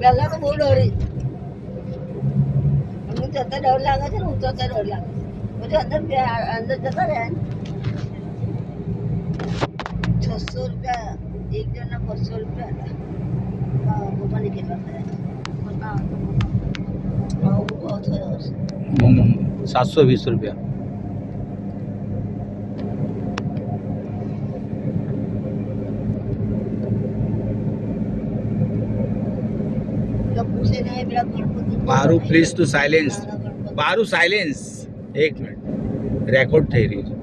પહેલા તો બહુ ડરી હું જતા ડર લાગે છે ને ઉતરતા ડર લાગે છે પછી અંદર જતા રહ્યા 600 રૂપિયા એક જણના 500 રૂપિયા હતા પપ્પાને કેટલા થયા 720 રૂપિયા બારું પ્લીઝ ટુ સાયલેન્સ બારું સાયલેન્સ એક મિનિટ રેકોર્ડ થઈ રહી છે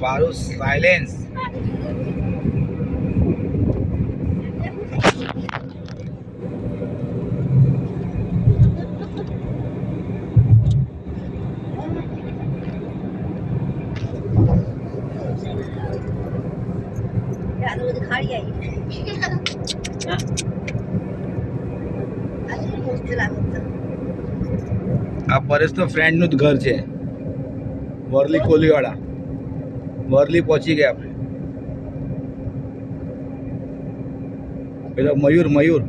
બારું સાયલેન્સ આ પરેશનો ફ્રેન્ડનું જ ઘર છે વરલી કોલીવાળા વરલી પહોંચી ગયા આપણે પેલો મયુર મયુર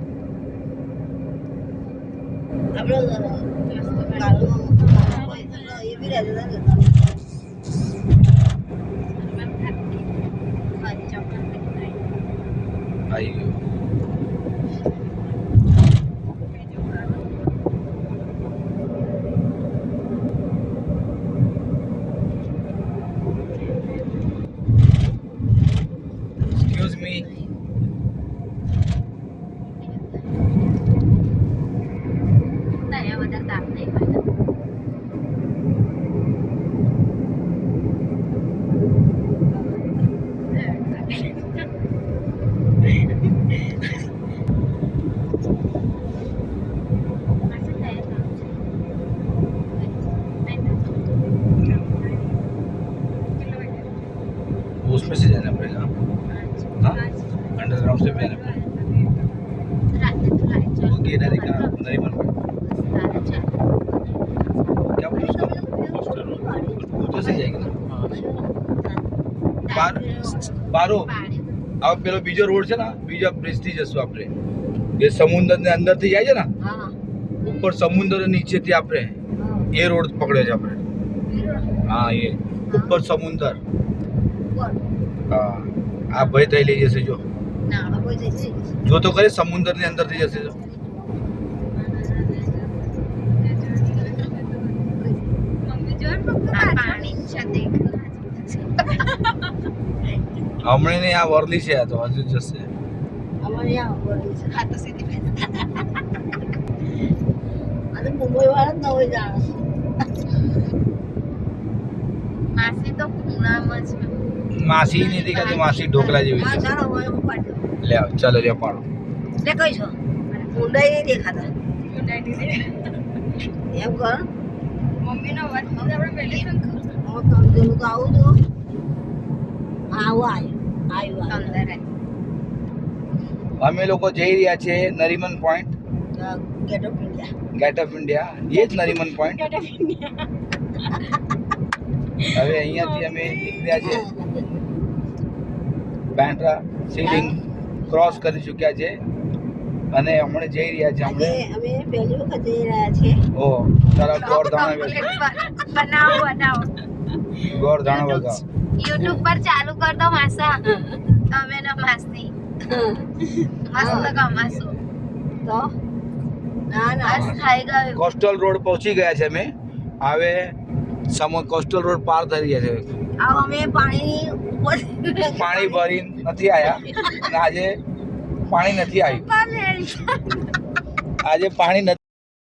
આવી ગયો उसमें से जाना पड़ेगा हाँ अंडरग्राउंड से भी जाना पड़ेगा वो गेट है देखा नरीमन में क्या बोल उसका उधर से जाएगी ना બારો હવે પેલો બીજો રોડ છે ને બીજા બ્રિજ થી જશું આપણે જે સમુદ્ર ને અંદર થી જાય છે ને ઉપર સમુદ્ર નીચેથી આપણે એ રોડ પકડ્યો છે આપણે હા એ ઉપર સમુદ્ર હા આ ભાઈ તઈ લઈ જશે જો જો તો કરે સમુદ્ર ની અંદર થી જશે જો હમણાં ને આ વરલી છે આ તો હજુ જશે મુંબઈ વાળા ન હોય જાણ માસી તો ખૂણામાં છે માસી ની દેખાતી માસી ઢોકલા જેવી છે લે ચાલો લે પાડો લે કઈ છો ઊંડાઈ નહીં દેખાતા એમ કર મમ્મીનો વાત આપણે પહેલી હું તમને તો આવું તો આવ્યું અંદર અમે લોકો જઈ રહ્યા છે Nariman point gate of India એ જ નરીમન પોઈન્ટ હવે અહીંયાથી અમે નીકળ્યા છે બેન્ડ્રા સીલિંગ ક્રોસ કરી ચૂક્યા છે અને હમણાં જઈ રહ્યા છે આજે હમણાં અમે પહેલી વખત જઈ રહ્યા છીએ. ઓ તારા ગોળધાણા બનાવો ગોળધાણા વગા યુટ્યુબ પર ચાલુ કર દો માસા તમે ના માસી મસ્ત કમાશું તો ના ના બસ થઈ ગયું કોસ્ટલ રોડ પહોંચી ગયા છે અમે હવે કોસ્ટલ રોડ પાર થઈ રહ્યા છે આ અમે પાણી ઉપર પાણી ભરી નથી આયા અને આજે પાણી નથી આવ્યું આજે પાણી નથી